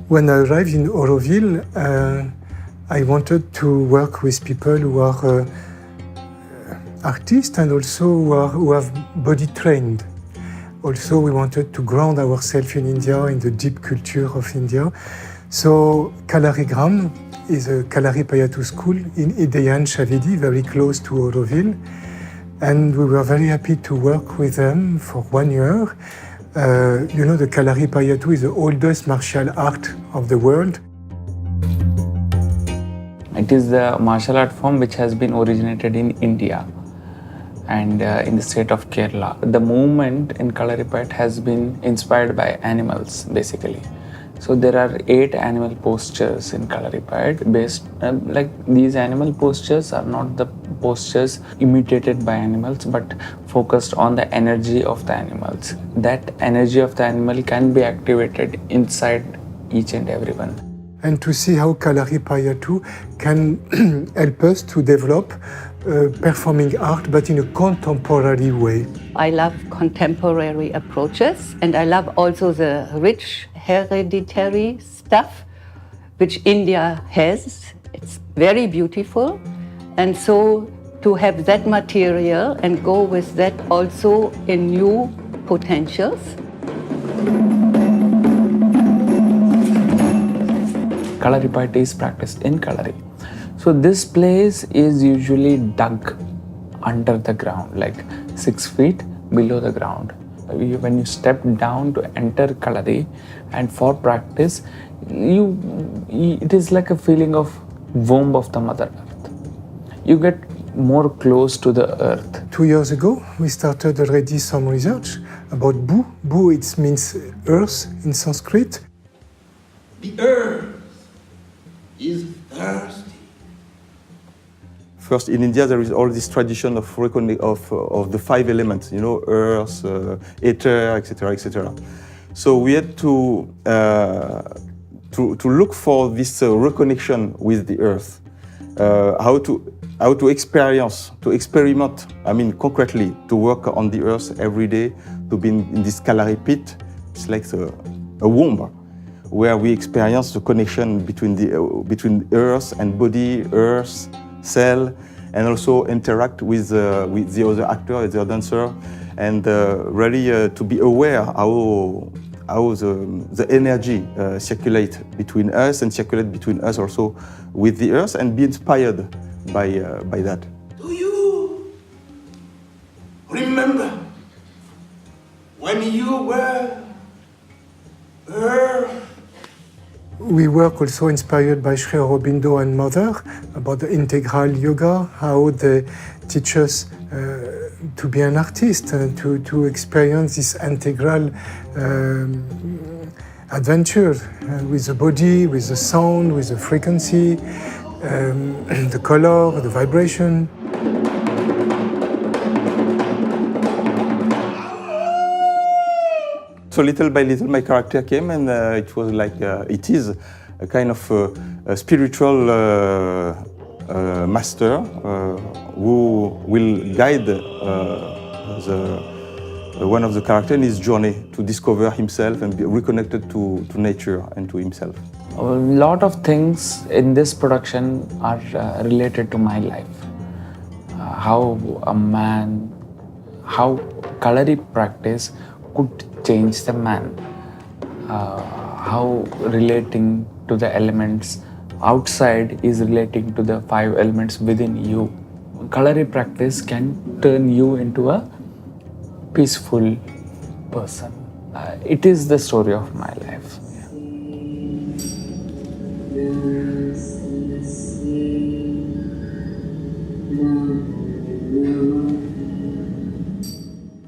When I arrived in Auroville, I wanted to work with people who are artists and also who have body trained. Also, we wanted to ground ourselves in India, in the deep culture of India. So, Kalarigram is a Kalari Payatu school in Ideyan Chavidi, very close to Auroville. And we were very happy to work with them for 1 year. The Kalari Payatu is the oldest martial art of the world. It is the martial art form which has been originated in India and in the state of Kerala. The movement in Kalaripayattu has been inspired by animals, basically. So there are 8 animal postures in Kalaripayattu based, these animal postures are not the postures imitated by animals, but focused on the energy of the animals. That energy of the animal can be activated inside each and every one. And to see how Kalari Payatu can help us to develop performing art, but in a contemporary way. I love contemporary approaches, and I love also the rich hereditary stuff which India has. It's very beautiful, and so to have that material and go with that also in new potentials. Kalaripayattu is practiced in Kalari. So this place is usually dug under the ground, like 6 feet below the ground. When you step down to enter Kalari and for practice, it is like a feeling of womb of the Mother Earth. You get more close to the earth. 2 years ago, we started already some research about Bu. Bu, it means earth in Sanskrit. The earth is thirsty. First, in India, there is all this tradition of the 5 elements, earth, ether, etc., etc. So we had to look for this reconnection with the earth, how to experiment. I mean, concretely, to work on the earth every day, to be in this Kalari pit. It's like a womb where we experience the connection between earth and body, earth, cell, and also interact with the other actor, the other dancer, and really to be aware how the energy circulate between us and circulate between us also with the earth, and be inspired by that. Do you remember when you were earth? We work also inspired by Sri Aurobindo and Mother about the integral yoga, how they teach us to be an artist, to experience this integral adventure with the body, with the sound, with the frequency, the color, the vibration. So little by little, my character came, and it was like it is a kind of a spiritual master who will guide one of the characters in his journey to discover himself and be reconnected to nature and to himself. A lot of things in this production are related to my life. How Kalari practice could change the man. How relating to the elements outside is relating to the 5 elements within you. Kalari practice can turn you into a peaceful person. It is the story of my life.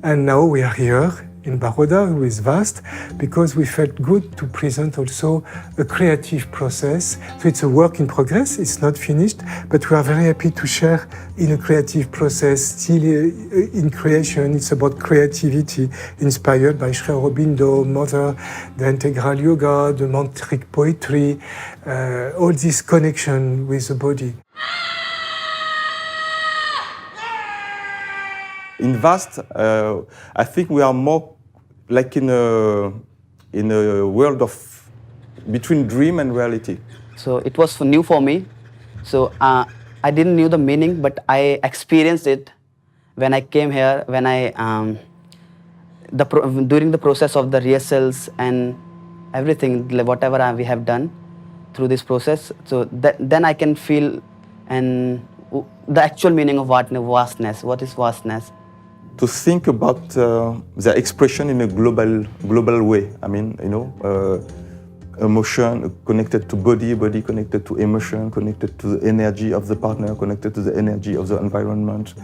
And now we are here in Baroda with VAST because we felt good to present also a creative process. So it's a work in progress, it's not finished, but we are very happy to share in a creative process, still in creation. It's about creativity inspired by Sri Aurobindo, Mother, the integral yoga, the mantric poetry, all this connection with the body. In VAST, I think we are more like in a world of between dream and reality. So it was new for me. So I didn't knew the meaning, but I experienced it when I came here. When I during the process of the rehearsals and everything, whatever we have done through this process. So then I can feel and the actual meaning of vastness. What is vastness? To think about the expression in a global way. I mean, emotion connected to body connected to emotion, connected to the energy of the partner, connected to the energy of the environment,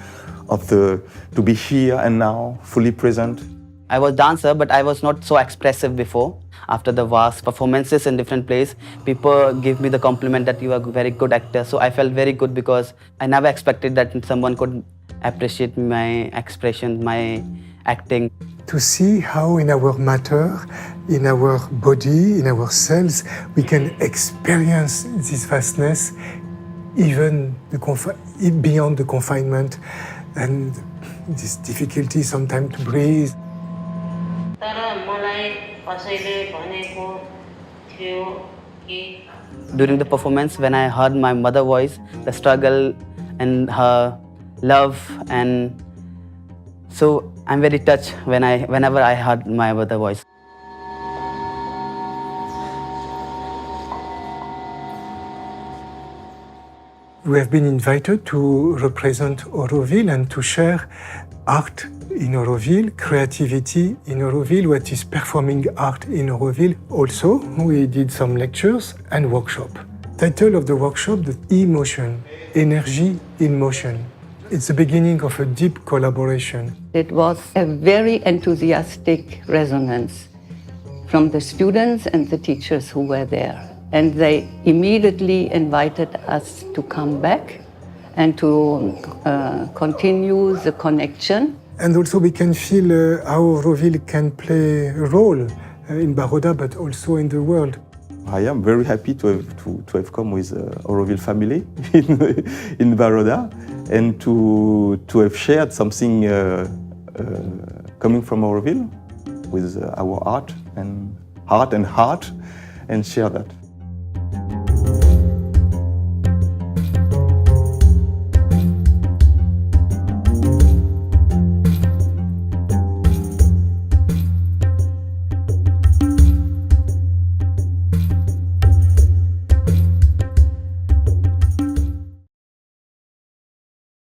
to be here and now, fully present. I was dancer, but I was not so expressive before. After the vast performances in different places, people give me the compliment that you are a very good actor. So I felt very good because I never expected that someone could appreciate my expression, my acting. To see how in our matter, in our body, in our cells, we can experience this vastness even beyond the confinement and this difficulty sometimes to breathe. During the performance, when I heard my mother's voice, the struggle and her love, and so I'm very touched whenever I heard my mother's voice. We have been invited to represent Auroville and to share art in Auroville, creativity in Auroville, what is performing art in Auroville. Also, we did some lectures and workshop. Title of the workshop, the emotion, energy in motion. It's the beginning of a deep collaboration. It was a very enthusiastic resonance from the students and the teachers who were there. And they immediately invited us to come back and to continue the connection. And also we can feel how Auroville can play a role in Baroda, but also in the world. I am very happy to have come with Auroville family in Baroda and to have shared something coming from Auroville with our art and heart and share that.